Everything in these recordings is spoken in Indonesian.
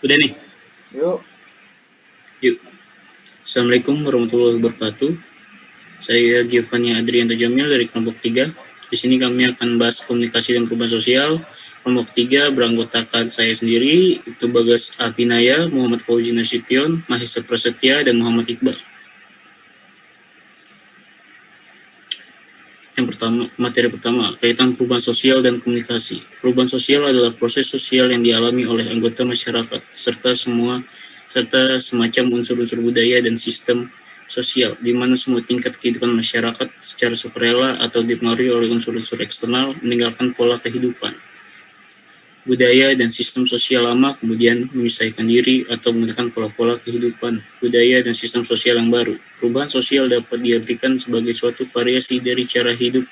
Udah nih, Yuk, yuk. Assalamualaikum warahmatullahi wabarakatuh. Saya Giovanni Adrianto Jamil dari kelompok 3. Di sini kami akan bahas komunikasi dan perubahan sosial. Kelompok 3 beranggotakan saya sendiri, itu Bagas Abinaya, Muhammad Fauzi Nasution, Mahesa Prasetya, dan Muhammad Iqbal. Yang pertama, materi pertama, kaitan perubahan sosial dan komunikasi. Perubahan sosial adalah proses sosial yang dialami oleh anggota masyarakat, serta semacam unsur-unsur budaya dan sistem sosial, di mana semua tingkat kehidupan masyarakat secara sukarela atau dipengaruhi oleh unsur-unsur eksternal meninggalkan pola kehidupan. Budaya dan sistem sosial lama kemudian menyesuaikan diri atau menggunakan pola-pola kehidupan budaya dan sistem sosial yang baru. Perubahan sosial dapat diartikan sebagai suatu variasi dari cara hidup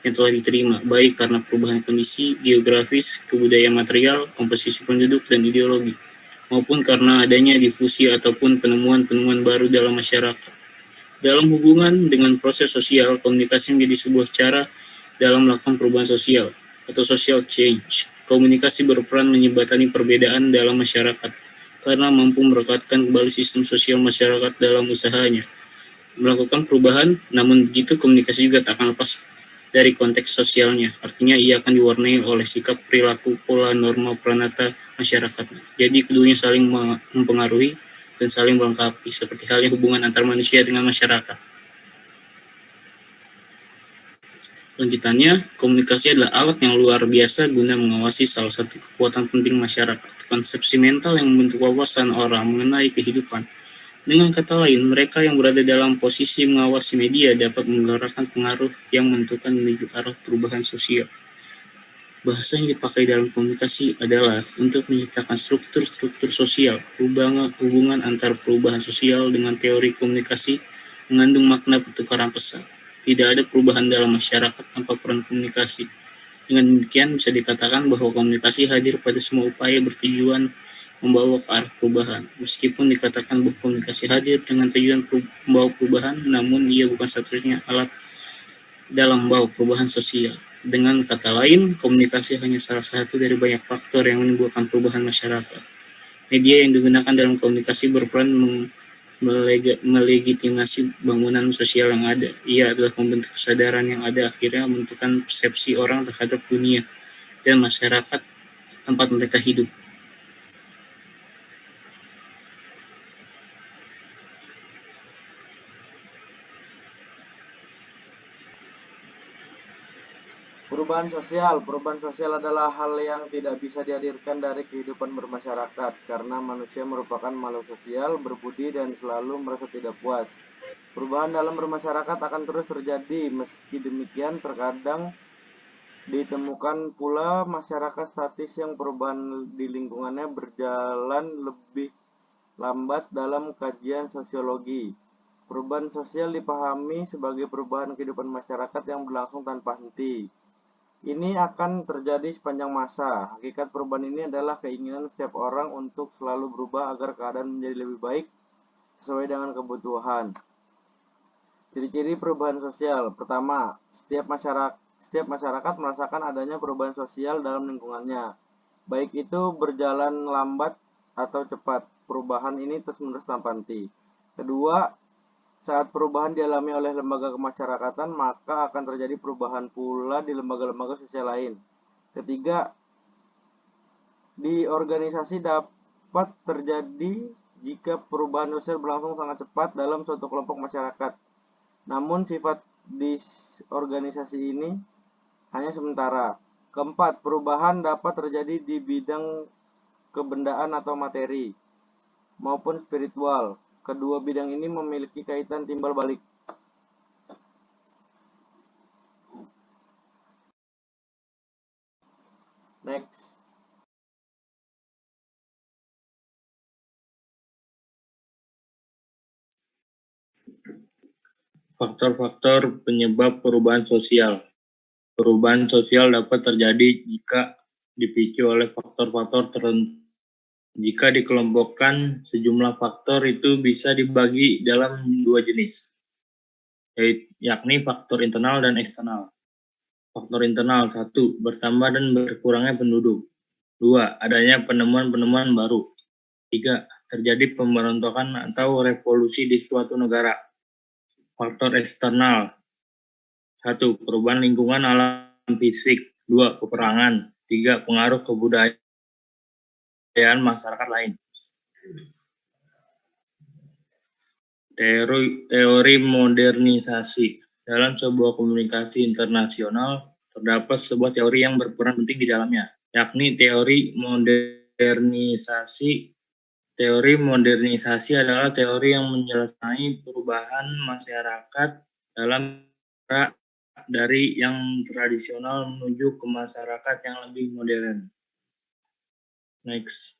yang telah diterima, baik karena perubahan kondisi geografis, kebudayaan material, komposisi penduduk, dan ideologi, maupun karena adanya difusi ataupun penemuan-penemuan baru dalam masyarakat. Dalam hubungan dengan proses sosial, komunikasi menjadi sebuah cara dalam melakukan perubahan sosial atau social change. Komunikasi berperan menjembatani perbedaan dalam masyarakat karena mampu merekatkan kembali sistem sosial masyarakat dalam usahanya melakukan perubahan, namun begitu komunikasi juga tak akan lepas dari konteks sosialnya. Artinya ia akan diwarnai oleh sikap, perilaku, pola, norma, pranata masyarakatnya. Jadi keduanya saling mempengaruhi dan saling melengkapi, seperti halnya hubungan antar manusia dengan masyarakat. Lanjutannya, komunikasi adalah alat yang luar biasa guna mengawasi salah satu kekuatan penting masyarakat, konsepsi mental yang membentuk wawasan orang mengenai kehidupan. Dengan kata lain, mereka yang berada dalam posisi mengawasi media dapat menggerakkan pengaruh yang menentukan menuju arah perubahan sosial. Bahasa yang dipakai dalam komunikasi adalah untuk menciptakan struktur-struktur sosial. Hubungan antar perubahan sosial dengan teori komunikasi mengandung makna pertukaran pesan. Tidak ada perubahan dalam masyarakat tanpa peran komunikasi. Dengan demikian bisa dikatakan bahwa komunikasi hadir pada semua upaya bertujuan membawa ke arah perubahan. Meskipun dikatakan bahwa komunikasi hadir dengan tujuan membawa perubahan, namun ia bukan satu-satunya alat dalam membawa perubahan sosial. Dengan kata lain, komunikasi hanya salah satu dari banyak faktor yang menimbulkan perubahan masyarakat. Media yang digunakan dalam komunikasi berperan melegitimasi bangunan sosial yang ada. Ia adalah membentuk kesadaran yang ada, akhirnya menentukan persepsi orang terhadap dunia dan masyarakat tempat mereka hidup. perubahan sosial adalah hal yang tidak bisa dihadirkan dari kehidupan bermasyarakat karena manusia merupakan makhluk sosial, berbudi dan selalu merasa tidak puas. Perubahan dalam bermasyarakat akan terus terjadi, meski demikian terkadang ditemukan pula masyarakat statis yang perubahan di lingkungannya berjalan lebih lambat dalam kajian sosiologi. Perubahan sosial dipahami sebagai perubahan kehidupan masyarakat yang berlangsung tanpa henti. Ini akan terjadi sepanjang masa. Hakikat perubahan ini adalah keinginan setiap orang untuk selalu berubah agar keadaan menjadi lebih baik sesuai dengan kebutuhan. Ciri-ciri perubahan sosial. Pertama, setiap masyarakat merasakan adanya perubahan sosial dalam lingkungannya. Baik itu berjalan lambat atau cepat. Perubahan ini terus-menerus tanpa henti. Kedua, saat perubahan dialami oleh lembaga kemasyarakatan, maka akan terjadi perubahan pula di lembaga-lembaga sosial lain. Ketiga, di organisasi dapat terjadi jika perubahan sosial berlangsung sangat cepat dalam suatu kelompok masyarakat. Namun sifat disorganisasi ini hanya sementara. Keempat, perubahan dapat terjadi di bidang kebendaan atau materi maupun spiritual. Kedua bidang ini memiliki kaitan timbal balik. Next. Faktor-faktor penyebab perubahan sosial. Perubahan sosial dapat terjadi jika dipicu oleh faktor-faktor tertentu. Jika dikelompokkan, sejumlah faktor itu bisa dibagi dalam dua jenis, yakni faktor internal dan eksternal. Faktor internal, 1. Bertambah dan berkurangnya penduduk. 2. Adanya penemuan-penemuan baru. 3. Terjadi pemberontakan atau revolusi di suatu negara. Faktor eksternal. 1. Perubahan lingkungan alam fisik. 2. Peperangan. 3. Pengaruh kebudayaan masyarakat lain. Teori modernisasi. Dalam sebuah komunikasi internasional, terdapat sebuah teori yang berperan penting di dalamnya, yakni teori modernisasi. Teori modernisasi adalah teori yang menyelesaikan perubahan masyarakat dalam dari yang tradisional menuju ke masyarakat yang lebih modern. Next.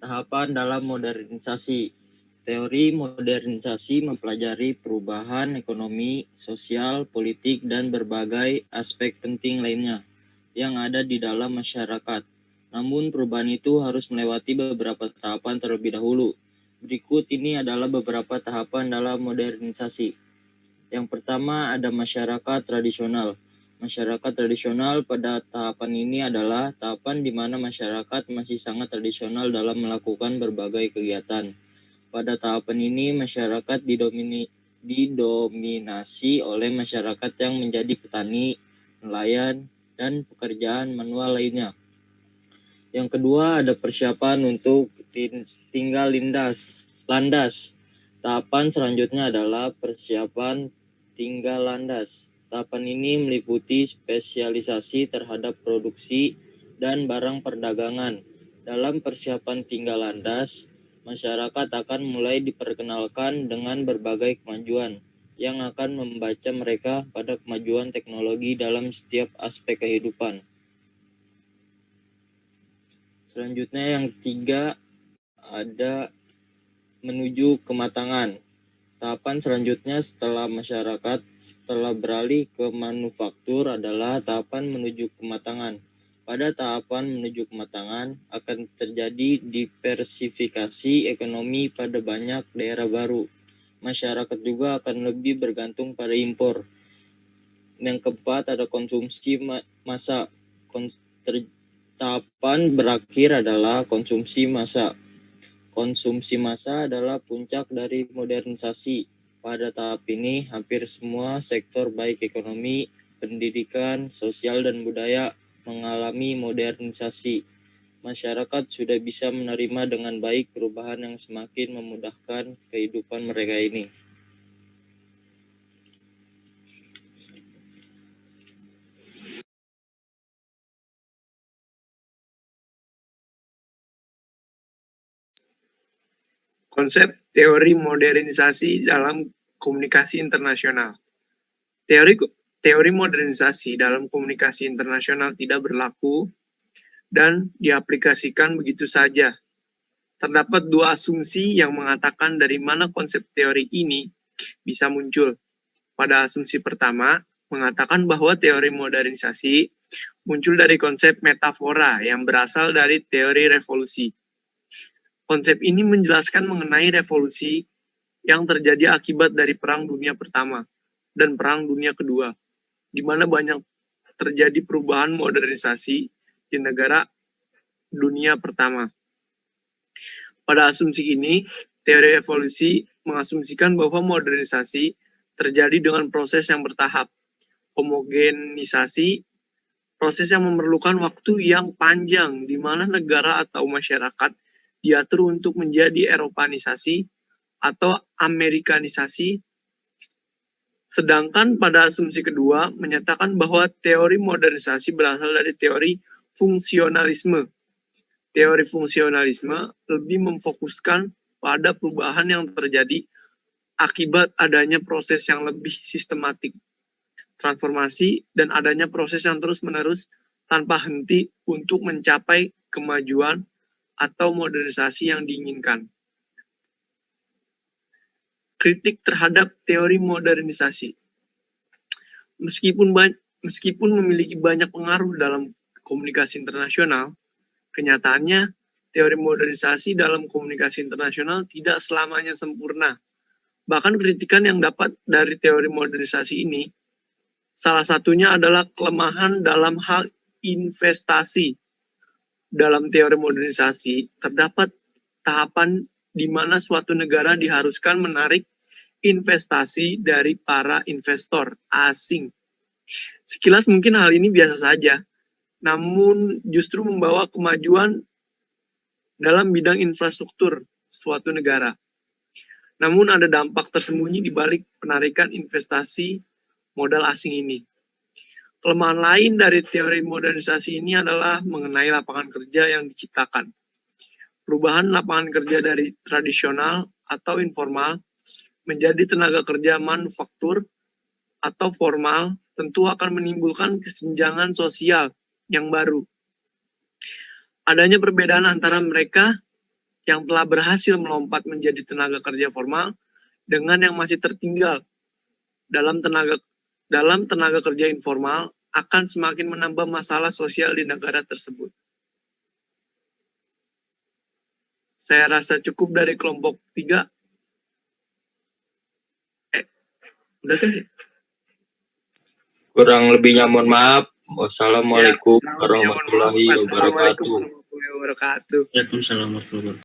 Tahapan dalam modernisasi. Teori modernisasi mempelajari perubahan ekonomi, sosial, politik, dan berbagai aspek penting lainnya yang ada di dalam masyarakat. Namun perubahan itu harus melewati beberapa tahapan terlebih dahulu. Berikut ini adalah beberapa tahapan dalam modernisasi. Yang pertama ada masyarakat tradisional. Masyarakat tradisional pada tahapan ini adalah tahapan di mana masyarakat masih sangat tradisional dalam melakukan berbagai kegiatan. Pada tahapan ini masyarakat didominasi oleh masyarakat yang menjadi petani, nelayan, dan pekerjaan manual lainnya. Yang kedua ada persiapan untuk tinggal landas. Tahapan selanjutnya adalah persiapan tinggal landas. Tahapan ini meliputi spesialisasi terhadap produksi dan barang perdagangan. Dalam persiapan tinggal landas, masyarakat akan mulai diperkenalkan dengan berbagai kemajuan yang akan membaca mereka pada kemajuan teknologi dalam setiap aspek kehidupan. Selanjutnya yang ketiga ada menuju kematangan. Tahapan selanjutnya setelah masyarakat beralih ke manufaktur adalah tahapan menuju kematangan. Pada tahapan menuju kematangan akan terjadi diversifikasi ekonomi pada banyak daerah baru. Masyarakat juga akan lebih bergantung pada impor. Yang keempat ada konsumsi massa. Tahapan berakhir adalah konsumsi massa. Konsumsi massa adalah puncak dari modernisasi. Pada tahap ini, hampir semua sektor baik ekonomi, pendidikan, sosial, dan budaya mengalami modernisasi. Masyarakat sudah bisa menerima dengan baik perubahan yang semakin memudahkan kehidupan mereka ini. Konsep teori modernisasi dalam komunikasi internasional. Teori modernisasi dalam komunikasi internasional tidak berlaku dan diaplikasikan begitu saja. Terdapat dua asumsi yang mengatakan dari mana konsep teori ini bisa muncul. Pada asumsi pertama, mengatakan bahwa teori modernisasi muncul dari konsep metafora yang berasal dari teori revolusi. Konsep ini menjelaskan mengenai revolusi yang terjadi akibat dari Perang Dunia Pertama dan Perang Dunia Kedua, di mana banyak terjadi perubahan modernisasi di negara dunia pertama. Pada asumsi ini, teori evolusi mengasumsikan bahwa modernisasi terjadi dengan proses yang bertahap. Homogenisasi, proses yang memerlukan waktu yang panjang, di mana negara atau masyarakat diatur untuk menjadi Eropanisasi atau Amerikanisasi. Sedangkan pada asumsi kedua menyatakan bahwa teori modernisasi berasal dari teori fungsionalisme. Teori fungsionalisme lebih memfokuskan pada perubahan yang terjadi akibat adanya proses yang lebih sistematik, transformasi, dan adanya proses yang terus-menerus tanpa henti untuk mencapai kemajuan atau modernisasi yang diinginkan. Kritik terhadap teori modernisasi. Meskipun memiliki banyak pengaruh dalam komunikasi internasional, kenyataannya teori modernisasi dalam komunikasi internasional tidak selamanya sempurna. Bahkan kritikan yang dapat dari teori modernisasi ini Salah satunya adalah kelemahan dalam hal investasi. Dalam teori modernisasi, terdapat tahapan di mana suatu negara diharuskan menarik investasi dari para investor asing. Sekilas mungkin hal ini biasa saja, namun justru membawa kemajuan dalam bidang infrastruktur suatu negara. Namun ada dampak tersembunyi di balik penarikan investasi modal asing ini. Kelemahan lain dari teori modernisasi ini adalah mengenai lapangan kerja yang diciptakan. Perubahan lapangan kerja dari tradisional atau informal menjadi tenaga kerja manufaktur atau formal tentu akan menimbulkan kesenjangan sosial yang baru. Adanya perbedaan antara mereka yang telah berhasil melompat menjadi tenaga kerja formal dengan yang masih tertinggal dalam tenaga kerja informal akan semakin menambah masalah sosial di negara tersebut. Saya rasa cukup dari kelompok 3. Udah kan? Kurang lebihnya mohon maaf. Wassalamualaikum warahmatullahi wabarakatuh. Waalaikumsalam warahmatullahi wabarakatuh. Waalaikumsalam warahmatullahi wabarakatuh.